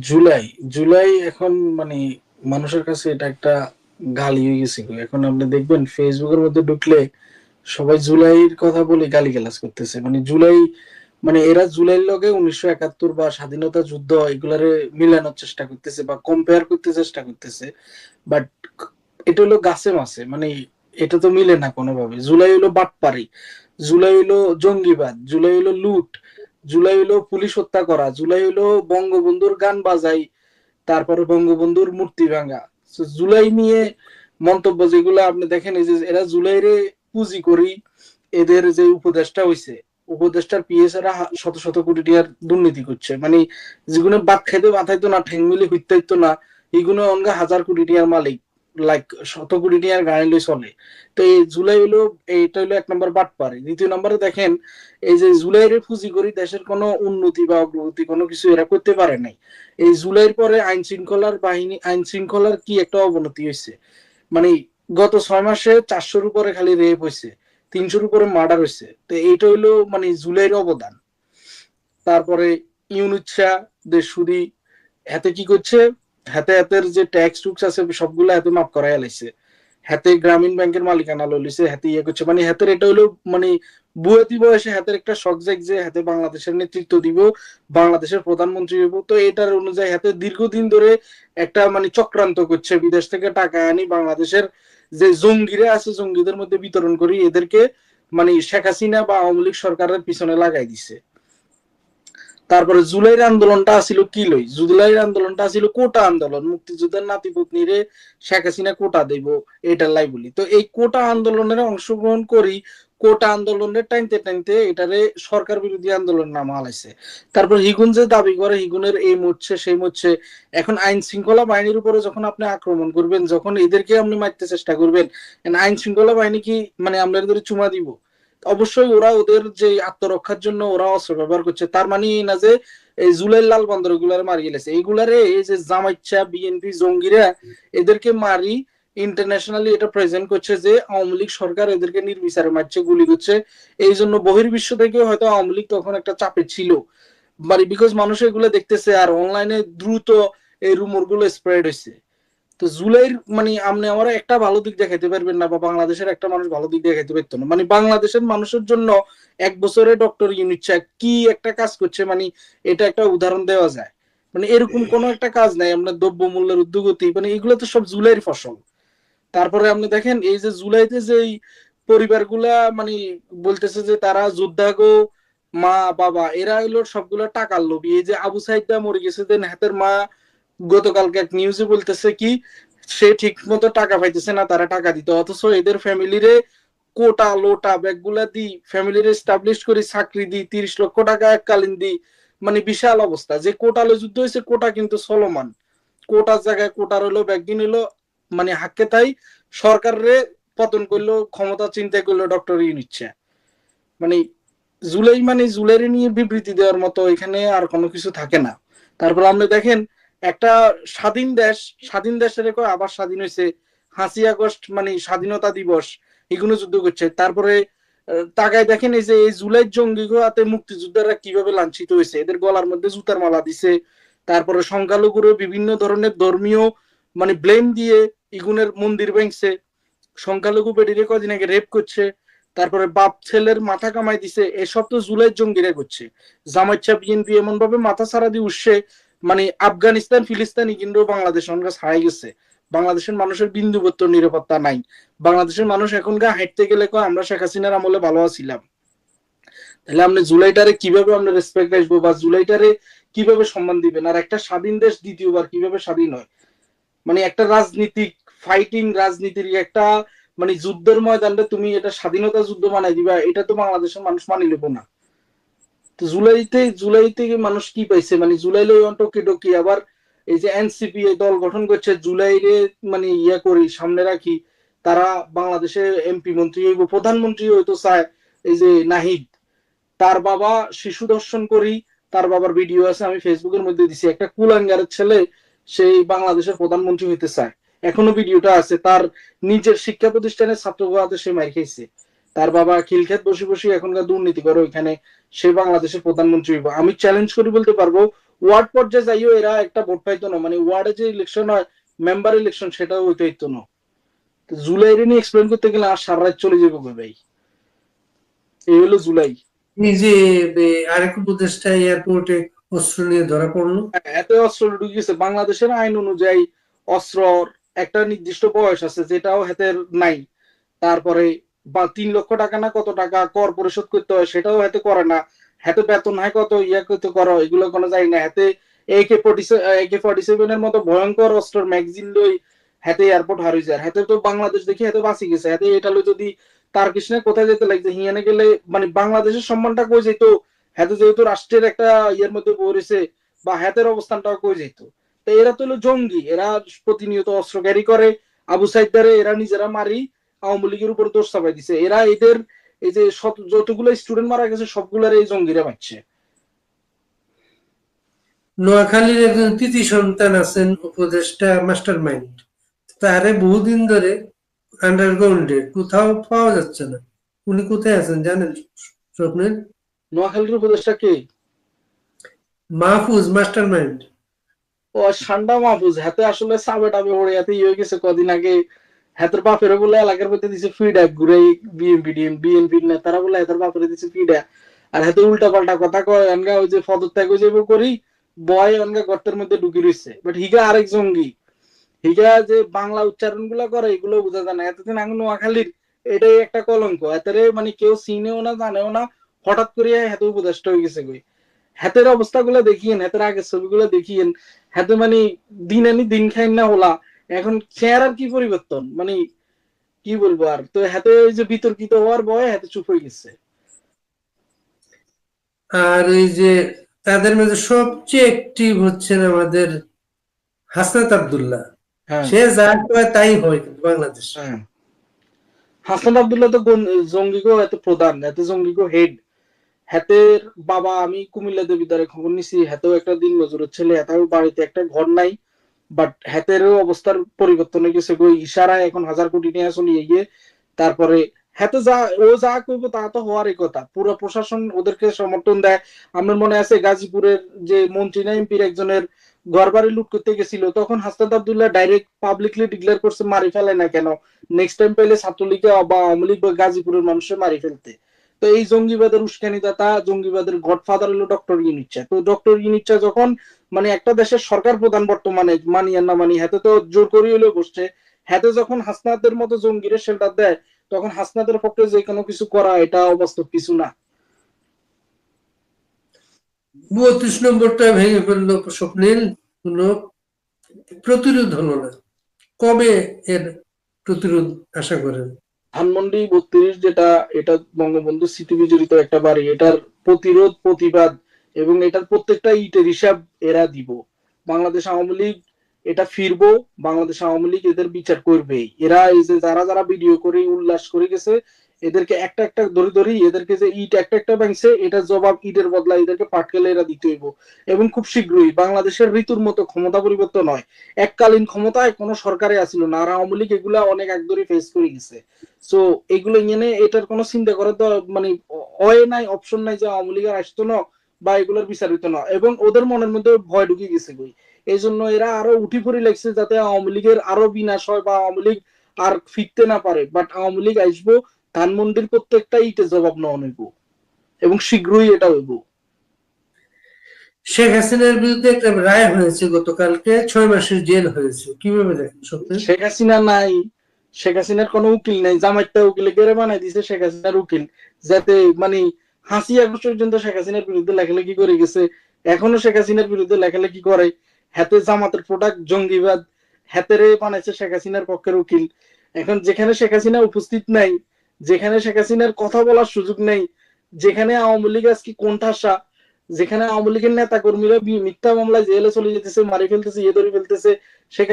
জুলাই জুলাই এখন মানে মানুষের কাছে এটা একটা গালি হয়ে গেছে গো। এখন আপনি দেখবেন ফেসবুকের মধ্যে ঢুকলে সবাই জুলাইয়ের কথা বলে গালিগালাজ করতেছে। মানে জুলাই, মানে এরা জুলাইয়ের লগে 1971 বা স্বাধীনতা যুদ্ধ এগুলারে মিলানোর চেষ্টা করতেছে বা কম্পেয়ার করতে চেষ্টা করতেছে। বাট এটা হলো গাছে মাছে, মানে এটা তো মিলে না কোনোভাবে। জুলাই হলো বাটপারি, জুলাই হলো জঙ্গিবাদ, জুলাই হলো লুট, জুলাই হলো পুলিশ হত্যা করা, জুলাই হলো বঙ্গবন্ধুর গান বাজাই, তারপরে বঙ্গবন্ধুর মূর্তি ভাঙা। So, জুলাই নিয়ে মন্তব্য যেগুলো আপনি দেখেন, এই যে এরা জুলাইরে পুঁজি করি, এদের যে উপদেষ্টা হইছে, উপদেষ্টার পিএস এরা শত শত কোটি টাকার দুর্নীতি করছে। মানে যেগুলো বাদ খাইতে মাথাইতো না, ঠেং মিলে হইতাইতো না, এগুলো অনগা হাজার কোটি টাকার মালিক, লাইক শত কোটি টাকার গাড়ি লই চলে। তো এই জুলাই হইলো, এইটা হইলো এক নম্বর বাট পারে। দ্বিতীয় নম্বরে দেখেন, এই যে জুলাইরে পুঁজি করি দেশের কোনো উন্নতি বা অগ্রগতি কোনো কিছু এরা করতে পারে নাই। এই জুলাইয়ের পরে আইন শৃঙ্খলার বাহিনী, আইন শৃঙ্খলার কি একটা অবনতি হয়েছে। মানে গত 6 মাসে 400-র উপরে খালি রেপ হয়েছে, 300-র উপরে মার্ডার হয়েছে। তো এইটা হইলো মানে জুলাইয়ের অবদান। তারপরে ইউনুচ্ছা দেশ সুদি হাতে কি করছে, হাতে হাতের যে ট্যাক্স টুক্স আছে সবগুলো হাতে মাফ করাই লাইছে, হাতে গ্রামীণ ব্যাংকের মালিকানা লইছে, হাতে ইয়ে করছে। মানে হাতের এটা হলো মানে বুয়েতি বয়সে হাতের একটা শখ জাগ যে হাতে বাংলাদেশের নেতৃত্ব দিব, বাংলাদেশের প্রধানমন্ত্রী হইব। তো এটার অনুযায়ী হাতে দীর্ঘদিন ধরে একটা মানে চক্রান্ত করছে, বিদেশ থেকে টাকা আনি বাংলাদেশের যে জঙ্গিরা আছে জঙ্গিদের মধ্যে বিতরণ করি, এদেরকে মানে শেখ হাসিনা বা আওয়ামী লীগ সরকারের পিছনে লাগাই দিছে। তারপরে জুলাইয়ের আন্দোলনটা আসিল কি লই, জুলাইয়ের আন্দোলনটা আসিল কোটা আন্দোলন, মুক্তিযোদ্ধার নাতি পুতনিরে শেখ হাসিনা কোটা দেব, এটার লাই বলি। তো এই কোটা আন্দোলনের অংশগ্রহণ করি, কোটা আন্দোলনের টাইনতে টাইনতে এটারে সরকার বিরোধী আন্দোলন নামা হালাইছে। তারপর হিগুন যে দাবি করে হিগুনের এই মরছে সেই মরছে। এখন আইন শৃঙ্খলা বাহিনীর উপরে যখন আপনি আক্রমণ করবেন, যখন এদেরকে আপনি মারতে চেষ্টা করবেন, আইন শৃঙ্খলা বাহিনী কি মানে আমরা এদের চুমা দিব? অবশ্যই ওরা ওদের যে আত্মরক্ষার জন্য ওরা অস্ত্র ব্যবহার করছে, তার মানে না যে এই জুলাই লাল বন্দর গুলার মারি গেলেছে এইগুলারে, এই যে জামাইচ্ছা বিএনপি জঙ্গিরা এদেরকে মারি ইন্টারন্যাশনালি এটা প্রেজেন্ট করছে যে আওয়ামী লীগ সরকার এদেরকে নির্বিচারে মারছে, গুলি করছে। এই জন্য বহির্বিশ্ব থেকে হয়তো আওয়ামী লীগ তখন একটা চাপে ছিল, মানে বিকজ মানুষ এগুলো দেখতেছে আর অনলাইনে দ্রুত এই রুমর গুলো স্প্রেড হয়েছে। তো জুলাইয়ের মানে আপনি আমার একটা ভালো দিক দেখাইতে পারবেন না, বা বাংলাদেশের একটা মানুষ ভালো দিক দেখাইতে পারতো না। মানে বাংলাদেশের মানুষের জন্য 1 বছরে ডক্টর ইউনিট কি একটা কাজ করছে, মানে এটা একটা উদাহরণ দেওয়া যায়। মানে এরকম কোন একটা কাজ নাই, আপনার দ্রব্য মূল্যের উদ্যোগতি, মানে এগুলো তো সব জুলাইয়ের ফসল। তারপরে আপনি দেখেন এই যে জুলাইতে যে পরিবারগুলা মানে বলতেছে যে তারা যোদ্ধা গো, মা বাবা এরা হলো সবগুলো টাকার লোভী। এই যে আবু সাইদা মরে গেছে দেন হাতের মা গতকালকে এক নিউজে বলতেছে কি সে ঠিক মতো টাকা পাইতেছে না, তারা টাকা দিতে, অথচ এদের ফ্যামিলিরে কোটা লোটা ব্যাগগুলা দি, ফ্যামিলির এস্টাবলিশ করি, চাকরি দি, 30 লক্ষ টাকা এককালীন দি। মানে বিশাল অবস্থা। যে কোটালে যুদ্ধ হয়েছে, কোটা কিন্তু চলমান, কোটার জায়গায় কোটার হলো ব্যাগদিন হলো মানে হাক্কে তাই সরকারে পতন করলো, ক্ষমতা চিন্তা করলো ডক্টর ইউনিচ্ছে। মানে জুলাই মানে জুলাইরে নিয়ে বিবৃতি দেওয়ার মতো এখানে আর কোনো কিছু থাকে না। তারপর আপনি দেখেন একটা স্বাধীন দেশ, স্বাধীন দেশের আবার স্বাধীন হয়েছে, 5ই আগস্ট মানে স্বাধীনতা দিবস, এগুলো যুদ্ধ করছে। তারপরে তাকায় দেখেন এই যে এই জুলাই জঙ্গি হাতে মুক্তিযোদ্ধারা কিভাবে লাঞ্ছিত হয়েছে, এদের গলার মধ্যে জুতার মালা দিছে। তারপরে সংখ্যালঘুরে বিভিন্ন ধরনের ধর্মীয় মানে ব্লেম দিয়ে ইগুনের মন্দির ভেঙছে, সংখ্যালঘু বেডিরে কদিন আগে রেপ করছে, তারপরে বাপ ছেলের মাথা কামাই দিছে। এসব তো জুলাই জঙ্গিরা করছে। জামাইচ্ছা বিএনপি এমন ভাবে মাথা ছাড়া দিয়ে উঠছে, মানে আফগানিস্তান ফিলিস্তানি কিন্তু বাংলাদেশ অনেক ছাড়াই গেছে। বাংলাদেশের মানুষের বিন্দুবত্তর নিরাপত্তা নাই। বাংলাদেশের মানুষ এখনকার হাঁটতে গেলে আমরা শেখ হাসিনার আমলে ভালো আছিলাম। তাহলে আপনি জুলাইটারে কিভাবে আপনি রেসপেক্ট আসবো, বা জুলাইটারে কিভাবে সম্মান দিবেন? আর একটা স্বাধীন দেশ দ্বিতীয়বার কিভাবে স্বাধীন হয়? মানে একটা রাজনীতিক ফাইটিং রাজনীতির একটা মানে যুদ্ধের ময়দানটা তুমি এটা স্বাধীনতা যুদ্ধ বানাই দিবা, এটা তো বাংলাদেশের মানুষ মানি নেবো না। তো জুলাইতে মানুষ কি পাইছে? মানে জুলাই লই টকি টকি আবার এই যে এনসিপি দল গঠন করছে জুলাইরে মানে ইয়া করি সামনে রাখি, তারা বাংলাদেশে এমপি মন্ত্রী হইব, প্রধানমন্ত্রী হইতো চায়। এই যে নাহিদ, তার বাবা শিশু দর্শন করি, তার বাবার ভিডিও আছে, আমি ফেসবুকের মধ্যে দিছি। একটা কুলাঙ্গারের ছেলে সেই বাংলাদেশের প্রধানমন্ত্রী হইতে চায়, এখনো ভিডিওটা আছে। তার নিজের শিক্ষা প্রতিষ্ঠানের ছাত্রগুলোতে সে মাইর খাইছে, তার বাবা খিলক্ষেত বসে বসে এখনকার দুর্নীতি করে ওইখানে সে বাংলাদেশের প্রধানমন্ত্রী হইব। আমি চ্যালেঞ্জ করি বলতে পারবো ওয়ার্ড পর্যায়ে যাইও এরা একটা ভোট পাইতো না, মানে ওয়ার্ডে যে ইলেকশন হয়, মেম্বার ইলেকশন, সেটাও হইতে হইতো না। জুলাই নিয়ে এক্সপ্লেন করতে গেলে আর সারা রাত চলে যাবো ভাই। এই হলো জুলাই। এই যে আরেক উপদেষ্টা এয়ারপোর্টে অস্ত্র নিয়ে ধরা পড়লো। এত অস্ত্র ঢুকিয়েছে, বাংলাদেশের আইন অনুযায়ী অস্ত্র একটা নির্দিষ্ট বয়স আছে, যেটাও হাতের নাই। তারপরে বা 3 লক্ষ টাকা না কত টাকা কর পরিশোধ করতে হয়, সেটাও হাতে করে না। হাতে বেতন হয় কত, ইয়া করতে করো, এগুলো কোনো যায় না। হাতে AK-47 এর মতো ভয়ঙ্কর অস্ত্র ম্যাগজিন লই হাতে এয়ারপোর্ট হারিয়ে যায়। হাতে তো বাংলাদেশ দেখি হাতে বাঁচি গেছে। হাতে এটা লো যদি তার কৃষ্ণে কোথায় যেতে লাগছে, হিয়ানে গেলে মানে বাংলাদেশের সম্মানটা কই যেত। হাতে যেহেতু রাষ্ট্রের একটা ইয়ের মধ্যে পড়েছে, বা হাতের অবস্থানটাও কই যেত। তো এরা তো হলো জঙ্গি, এরা প্রতিনিয়ত অস্ত্র ক্যারি করে। আবু সাইদারে এরা নিজেরা মারি আওয়ামী লীগের উপর দোষ চাপাই দিছে। এরা এদের এই যে যতগুলো স্টুডেন্ট মারা গেছে সবগুলার এই জঙ্গিরা মারছে। নোয়াখালীর একজন কৃতি সন্তান আছেন উপদেষ্টা মাস্টার মাইন্ড, তারে বহুদিন ধরে আন্ডারগ্রাউন্ডে কোথাও পাওয়া যাচ্ছে না। উনি কোথায় আছেন জানেন স্বপ্নের? নোয়াখালীর উপদেশটা কে? Mahfuz master mind. ও ঠান্ডা মাহফুজ। হাতে আসলে সাবে টাবে পড়ে হাতে ইয়ে গেছে কদিন আগে। হাতের বাপের বলে এলাকার মধ্যে দিছে ফিডব্যাক ঘুরে, বিএনপির নেতারা বলে হাতের বাপের দিছে ফিডব্যাক। আর হাতে উল্টা পাল্টা কথা কয়, অনগা ওই যে পদত্যাগ হয়ে যাবো করি বয় অনগা গর্তের মধ্যে ঢুকি রয়েছে। বাট হিগা আরেক জঙ্গি। হিগা যে বাংলা উচ্চারণ গুলা করে এগুলো বোঝা যায় না। এতদিন আগে নোয়াখালীর এটাই একটা কলঙ্ক। এতারে মানে কেউ চিনেও না জানেও না, হঠাৎ করে হাতে উপদেষ্টা হয়ে গেছে কই। হাতের অবস্থাগুলো দেখিয়েন, হাতের আগের ছবিগুলো দেখিয়েন। হাতে মানে দিন আনি দিন খাই না হলা। এখন চেহারার কি পরিবর্তন, মানে কি বলবো আর। তো হাতে ওই যে বিতর্কিত হওয়ার ভয়ে হাতে চুপ হয়ে গেছে। আর এই যে তাদের মধ্যে সবচেয়ে অ্যাক্টিভ হচ্ছেন আমাদের হাসনাত আব্দুল্লাহ। হ্যাঁ, সে যা কয় তাই হয় কিন্তু বাংলাদেশ। হ্যাঁ। হাসান আব্দুল্লাহ তো জঙ্গিগো এত প্রধান, এত জঙ্গিগো হেড। হাতের বাবা, আমি কুমিল্লা দেবিদ্বারে খবর নিছি, হাতেও একটা দিন মজুরের ছেলে, হাতেও বাড়িতে একটা ঘর নাই। বাট হাতেরও অবস্থার পরিবর্তন হয়ে গেছে গই, ইশারায় এখন 1000 কোটি নিয়ে চলিয়ে গিয়ে। তারপরে হাতে যা ও যা করবো তা তো হওয়ারই কথা, পুরো প্রশাসন ওদেরকে সমর্থন দেয়। আমার মনে আছে গাজীপুরের যে মন্ত্রী না এমপির একজনের ঘর বাড়ি লুট করতে গেছিল, তখন Hasnat Abdullah direct publicly declare করছে মারি ফেলে না কেন, নেক্সট টাইম পেলে ছাত্রলীগ বা আওয়ামী লীগ বা গাজীপুরের মানুষের মারি ফেলতে। তো এই জঙ্গিবাদের উস্কানিদাতা, জঙ্গিবাদের গডফাদার হলো ডক্টর ইউনিটচা। তো ডক্টর ইউনিটচা যখন মানে একটা দেশের সরকার প্রধান বর্তমানে, মানি আর না মানি, হাতে তো জোর করে হলেও বসছে। হাতে যখন হাসনাতের মতো জঙ্গিরে শেল্টার দেয়, তখন হাসনাতের পক্ষে যে কোনো কিছু করা এটা অবাস্তব কিছু না। 32 নম্বরটা ভেঙে ফেললো স্বপ্নীল, কোনো প্রতিরোধ হলো না। কবে এর প্রতিরোধ আশা করেন? ধানমন্ডি 32 যেটা, এটা বঙ্গবন্ধু স্মৃতি বিজড়িত একটা বাড়ি। এটার প্রতিরোধ প্রতিবাদ এবং এটার প্রত্যেকটা ইটের হিসাব এরা দিব। বাংলাদেশ আওয়ামী লীগ এটা ফিরবো, বাংলাদেশ আওয়ামী লীগ এদের বিচার করবেই। এরা এই যে যারা যারা ভিডিও করে উল্লাস করে গেছে, এদেরকে একটা একটা ধরে ধরি, এদেরকে যে ইট একটা একটা ভাঙছে এটার জবাব ইটের বদলা এদেরকে পাটকেলে এরা দিতে হইব। এবং খুব শীঘ্রই। বাংলাদেশের ঋতুর মতো ক্ষমতা পরিবর্তন হয়। এককালীন ক্ষমতায় কোনো সরকারে আসিল না, আর আওয়ামী লীগ এগুলা অনেক আগ ধরে ফেস করে গেছে। সো এগুলো নিয়ে এটার কোনো চিন্তা করার তো মানে হয় নাই, অপশন নাই যে আওয়ামী লীগের আসতো না বা এগুলোর বিচারিত না। এবং ওদের মনের মধ্যে ভয় ঢুকে গেছে বই। এই জন্য এরা আরো উঠি পড়ি লাগছে যাতে আওয়ামী লীগের আরো বিনাশ হয় বা আওয়ামী লীগ আর ফিরতে না পারে। বাট আওয়ামী লীগ আসবো, ধানমন্ডির প্রত্যেকটা ইটে জবাব নেওয়া হইব এবং শীঘ্রই এটা হইব। শেখ হাসিনার বিরুদ্ধে একটা রায় হয়েছে গতকালকে, 6 মাসের জেল হয়েছে, কিভাবে দেখেন স্বপ্নের? শেখ হাসিনা নাই, শেখ হাসিনার কোনো উকিল নাই, জামাইটা উকিলে গেড়ে বানাই দিছে শেখ হাসিনার উকিল। যাতে মানে হাসি আগস্ট পর্যন্ত শেখ হাসিনার বিরুদ্ধে লেখালেখি করে গেছে, এখনো শেখ হাসিনার বিরুদ্ধে লেখালেখি করে। হাতে জামাতের প্রোডাক্ট জঙ্গিবাদ, হাতেরে বানাইছে শেখ হাসিনার পক্ষের উকিল। এখন যেখানে শেখ হাসিনা উপস্থিত নাই, যেখানে শেখ হাসিনার কথা বলার সুযোগ নেই, যেখানে আওয়ামী লীগ আজকে কোণঠাসা, যেখানে আওয়ামী লীগের নেতা কর্মীরা মিথ্যা মামলায় জেলে চলে যেতেছে, মারি ফেলতেছে, ইয়ে ধরে ফেলতেছে, শেখ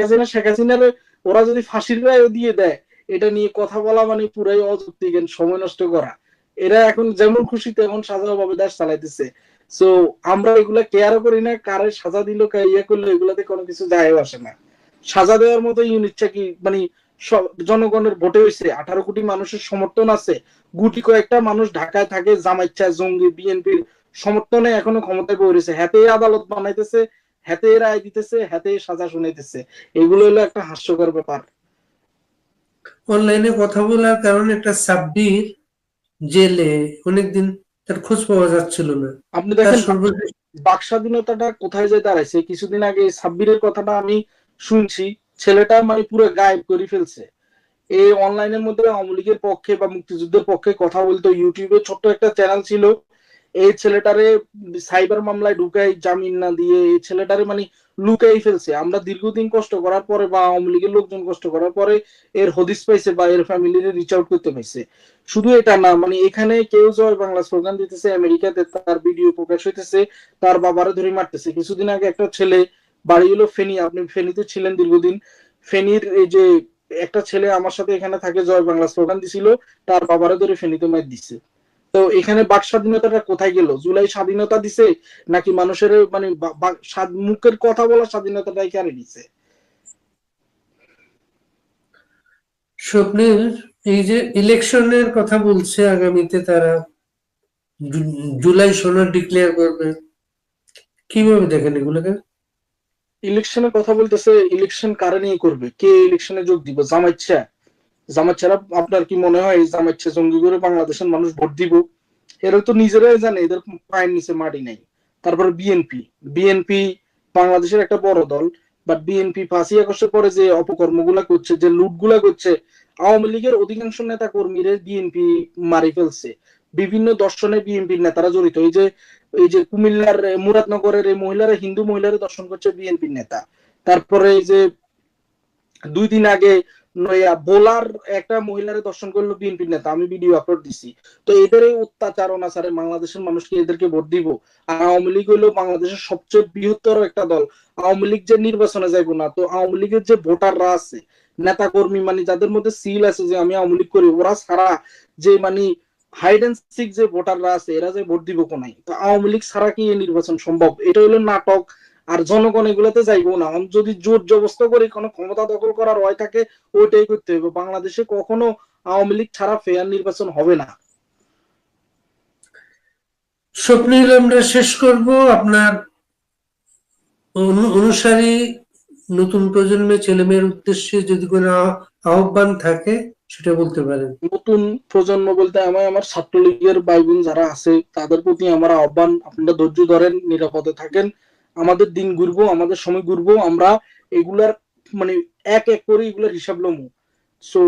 হাসিনার ওরা যদি ফাঁসির রায় দিয়ে দেয়, এটা নিয়ে কথা বলা মানে পুরাই অযৌক্তিক, সময় নষ্ট করা। এরা এখন যেমন খুশি তেমন সাজানো ভাবে দেশ চালাইতেছে। সো আমরা এগুলা কেয়ারও করি না, কারে সাজা দিল ইয়ে করলো এগুলাতে কোনো কিছু যায় আসে না। সাজা দেওয়ার মতো ইউনিটটা কি মানে জনগণের ভোটে হয়েছে, 18 কোটি মানুষের সমর্থন আছে, গুটি কয়েকটা মানুষ ঢাকায় থাকে, জামাইচ্ছা জঙ্গি বিএনপির সমর্থনে এখনো ক্ষমতায় বয়ে রয়েছে, হাতে আদালত বানাইতেছে, হাতে রায় দিতেছে, হাতে সাজা শুনাইতেছে। এগুলো হলো একটা হাস্যকর ব্যাপার। অনলাইনে কথা বলার কারণে একটা সাব্বির জেলে অনেকদিন, তার খোঁজ পাওয়া যাচ্ছিল না। আপনি তার দেখেন সর্বশেষ বাক স্বাধীনতাটা কোথায় যায় দাঁড়াইছে। কিছুদিন আগে সাব্বিরের কথাটা আমি শুনছি, ছেলেটা মানে পুরো গায়েব করে ফেলছে। এই অনলাইনের মধ্যে আওয়ামী লীগের পক্ষে বা মুক্তিযুদ্ধের পক্ষে কথা বলতো, ইউটিউবে ছোট্ট একটা চ্যানেল ছিল। এই ছেলেটারে সাইবার মামলায় ঢুকাই, জামিন না দিয়ে এই ছেলেটারে মানে লুকাই ফেলছে। আমরা দীর্ঘদিন কষ্ট করার পরে বা আওয়ামী লীগের লোকজন কষ্ট করার পরে এর হদিস পাইছে বা এর ফ্যামিলির রিচ আউট করতে পাইছে। শুধু এটা না, মানে এখানে কেউ জয় বাংলা স্লোগান দিতেছে, আমেরিকাতে তার ভিডিও প্রকাশ হইতেছে, তার বাবারে ধরে মারতেছে। কিছুদিন আগে একটা ছেলে, বাড়ি হলো ফেনী, আপনি ফেনীতে ছিলেন দীর্ঘদিন, ফেনীর এই যে একটা ছেলে আমার সাথে এখানে থাকে, জয় বাংলা স্লোগান দিছিল, তার বাবারে ধরে ফেনীতে মার দিছে। তো এখানে বাক স্বাধীনতাটা কোথায় গেল? জুলাই স্বাধীনতা দিছে নাকি মানুষের মানে মুখের কথা বলার স্বাধীনতাটাই কারে দিছে? স্বপ্নের, এই যে ইলেকশনের কথা বলছে আগামীতে তারা জুলাই সনদ ডিক্লেয়ার করবে, কিভাবে দেখেন এগুলোকে? ইলেকশনের কথা বলতেছে, ইলেকশন কারে নিয়ে করবে? কে ইলেকশনে যোগ দিব? জামাইচ্ছা? জামাইচ্ছারা আপনার কি মনে হয় জামাইচ্ছা জঙ্গি করে বাংলাদেশের মানুষ ভোট দিব? এরা তো নিজেরাই জানে এদের পায়ের নিচে মাটি নাই। তারপরে বিএনপি, বিএনপি বাংলাদেশের একটা বড় দল, বাট বিএনপি 5ই আগস্টের পরে যে অপকর্মগুলা করছে, যে লুটগুলা করছে, আওয়ামী লীগের অধিকাংশ নেতা কর্মীরা বিএনপি মারি ফেলছে। বিভিন্ন দর্শনে বিএনপির নেতারা জড়িত। এই যে কুমিল্লার মুরাদনগরের এই মহিলারা, হিন্দু মহিলারা দর্শন করছে বিএনপির নেতা। তারপরে এই যে 2 দিন আগে বোলার একটা মহিলারে দর্শন করলো বিএনপির নেতা, আমি ভিডিও আপলোড দিছি। তো এদের এই অত্যাচার অনাচারে বাংলাদেশের মানুষকে এদেরকে ভোট দিব? আর আওয়ামী লীগ হলো বাংলাদেশের সবচেয়ে বৃহত্তর একটা দল। আওয়ামী লীগ যে নির্বাচনে যাইবো না, তো আওয়ামী লীগের যে ভোটাররা আছে, নেতা কর্মী, মানে যাদের মধ্যে সিল আছে যে আমি আওয়ামী লীগ করি, ওরা ছাড়া যে মানে হাইড এন্ড সিক যে ভোটাররা আছে, এরা যে ভোট দিব কোনাই? তো আওয়ামী লীগ ছাড়া কি এই নির্বাচন সম্ভব? এটা হলো নাটক। আর জনগণ এগুলাতে যাইবো না। যদি জোর জবস্ত করে কোনো ক্ষমতা দখল করার হয় থাকে, ওইটাই করতে হবে। বাংলাদেশে কখনো আওয়ামী লীগ ছাড়া ফেয়ার নির্বাচন হবে না। স্বপ্নিল, আমরা শেষ করব আপনার অনুসারী নতুন প্রজন্মের ছেলেমেয়ের উদ্দেশ্যে যদি কোনো আহ্বান থাকে সেটা বলতে পারেন। নতুন প্রজন্ম বলতে আমি আমার ছাত্রলীগের ভাই বোন যারা আছে তাদের প্রতি আমার আহ্বান, আপনারা ধৈর্য ধরেন, নিরাপদে থাকেন। আমাদের দিন ঘুরবো, আমাদের সময় ঘুরবো, আমরা এগুলার মানে এক এক করে এগুলার হিসাব লমু। সো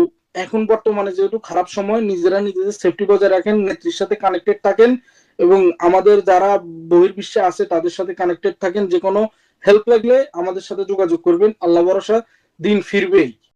এখন বর্তমানে যেহেতু খারাপ সময়, নিজেরা নিজেদের সেফটি বজায় রাখেন, নেত্রীর সাথে কানেক্টেড থাকেন, এবং আমাদের যারা বহির্বিশ্বে আছে তাদের সাথে কানেক্টেড থাকেন। যে কোনো হেল্প লাগলে আমাদের সাথে যোগাযোগ করবেন। আল্লাহ ভরসা, দিন ফিরবেই।